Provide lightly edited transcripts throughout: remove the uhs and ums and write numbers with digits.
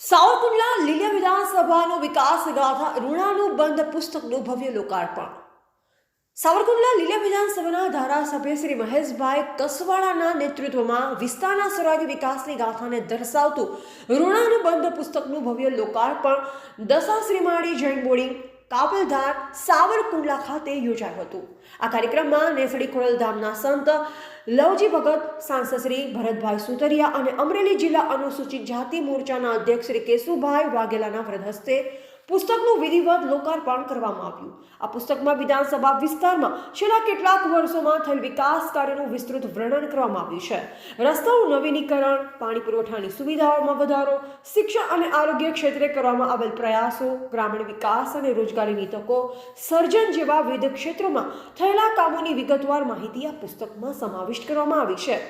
સાવરકુંડલા લીલિયા વિધાનસભાનો વિકાસ ગાથા ઋણાનું બંધ પુસ્તકનું ભવ્ય લોકાર્પણ। સાવરકુંડલા લીલિયા વિધાનસભાના ધારાસભ્ય શ્રી મહેશભાઈ કસવાળાના નેતૃત્વમાં વિસ્તારના સર્વાંગી વિકાસની ગાથાને દર્શાવતું ઋણાનું બંધ પુસ્તકનું ભવ્ય લોકાર્પણ દશા શ્રીમાળી જૈન બોર્ડિંગ કાબલધાર સાવરકુંડલા ખાતે યોજાયું હતું। આ કાર્યક્રમમાં નેસડી ખોડલધામના સંત લવજી ભગત, સાંસદ શ્રી ભરતભાઈ સુતરિયા અને અમરેલી જિલ્લા અનુસૂચિત જાતિ મોરચાના અધ્યક્ષ શ્રી કેશુભાઈ વાઘેલાના વરદ હસ્તે પુસ્તકનું વિધિવત લોકાર્પણ કરવામાં આવ્યું। આ પુસ્તકમાં વિધાનસભા વિસ્તારમાં છેલ્લા કેટલાક વર્ષોમાં થયેલ વિકાસ કાર્યનું વિસ્તૃત વર્ણન કરવામાં આવ્યું છે। રસ્તાનું નવીનીકરણ, પાણી પુરવઠાની સુવિધાઓમાં વધારો, શિક્ષણ અને આરોગ્ય ક્ષેત્રે કરવામાં આવેલ પ્રયાસો, ગ્રામીણ વિકાસ અને રોજગારીની તકો સર્જન જેવા વિવિધ ક્ષેત્રોમાં થયેલા કામોની વિગતવાર માહિતી આ પુસ્તકમાં સમાવિષ્ટ કરવામાં આવી છે।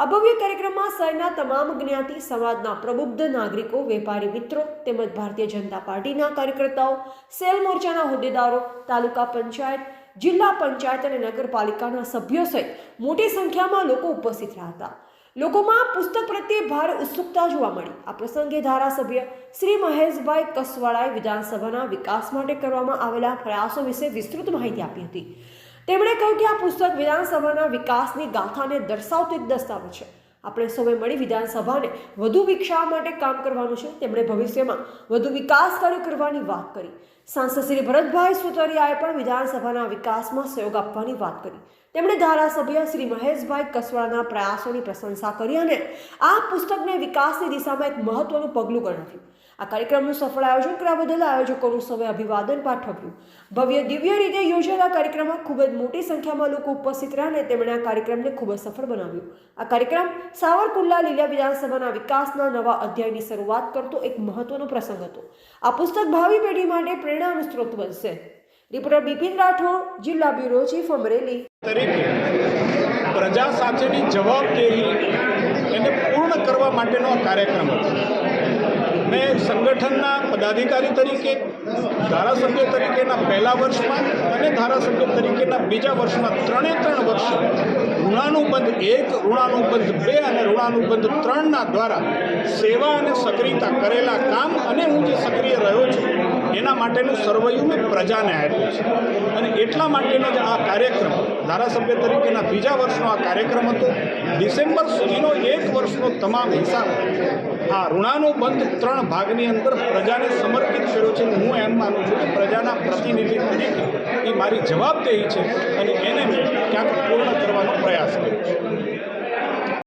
આ ભવ્ય કાર્યક્રમમાં શહેરના તમામ જ્ઞાતિ સમાજના પ્રબુદ્ધ નાગરિકો, વેપારી મિત્રો તેમજ ભારતીય જનતા પાર્ટીના કાર્યકર્તાઓ, સેલ મોરચાના હોદ્દેદારો, તાલુકા પંચાયત, જિલ્લા પંચાયત અને નગરપાલિકાના સભ્યો સહિત મોટી સંખ્યામાં લોકો ઉપસ્થિત રહ્યા હતા। લોકોમાં પુસ્તક પ્રત્યે ભારે ઉત્સુકતા જોવા મળી। આ પ્રસંગે ધારાસભ્ય શ્રી મહેશભાઈ કસવાળાએ વિધાનસભાના વિકાસ માટે કરવામાં આવેલા પ્રયાસો વિશે વિસ્તૃત માહિતી આપી હતી। તેમણે કહ્યું કે આ પુસ્તક વિધાનસભાના વિકાસની ગાથાને દર્શાવતું એક દસ્તાવેજ છે। આપણે સૌએ મળી વિધાનસભાને વધુ વિકસાવવા માટે કામ કરવાનું છે। તેમણે ભવિષ્યમાં વધુ વિકાસ કાર્ય કરવાની વાત કરી। સાંસદ શ્રી ભરતભાઈ સુતરિયાએ પણ વિધાનસભાના વિકાસમાં સહયોગ આપવાની વાત કરી। તેમણે ધારાસભ્ય શ્રી મહેશભાઈ કસવાળાના પ્રયાસોની પ્રશંસા કરી અને આ પુસ્તકને વિકાસની દિશામાં એક મહત્વનું પગલું ગણાવ્યું। આ કાર્યક્રમનું સફળ આયોજન કરવા બદલ આયોજકોનું સૌએ અભિવાદન પાઠવ્યું। ભવ્ય દિવ્ય રીતે યોજાયેલા કાર્યક્રમમાં ખૂબ જ મોટી સંખ્યામાં લોકો ઉપસ્થિત રહ્યા અને તેમણે આ કાર્યક્રમને ખૂબ જ સફળ બનાવ્યો। આ કાર્યક્રમ સાવરકુંડલા લીલિયા વિધાનસભાના વિકાસના નવા અધ્યાયની શરૂઆત કરતો એક મહત્વનો પ્રસંગ હતો। આ પુસ્તક ભાવિ પેઢી માટે પ્રેરણાનો સ્ત્રોત બનશે। રિપોર્ટર બિપિન રાઠોડ, જિલ્લા બ્યુરો ચીફ, અમરેલી। પ્રજા સાથેની જવાબદેહી એને પૂર્ણ કરવા માટેનો કાર્યક્રમ હતો। મેં સંગઠનના પદાધિકારી તરીકે, ધારાસભ્ય તરીકેના પહેલા વર્ષમાં અને ધારાસભ્ય તરીકેના બીજા વર્ષમાં 3 વર્ષ ઋણાનુબંધ 1, ઋણાનુબંધ 2 અને ઋણાનુબંધ 3ના દ્વારા સેવા અને સક્રિયતા કરેલા કામ અને હું જે સક્રિય રહ્યો છું એના માટેનું સર્વૈયું મેં પ્રજાને આપ્યું છે। અને એટલા માટેનો જ આ કાર્યક્રમ ધારાસભ્ય તરીકેના બીજા વર્ષનો આ કાર્યક્રમ હતો। ડિસેમ્બર સુધીનો 1 વર્ષનો તમામ હિસાબ આ ઋણાનુબંધ 3 ભાગની અંદર પ્રજાને સમર્પિત કર્યો છે। હું એમ માનું છું કે પ્રજાના પ્રતિનિધિ તરીકે એ મારી જવાબદેહી છે અને એને મેં ક્યાંક પૂર્ણ કરવાનો પ્રયાસ કર્યો છે।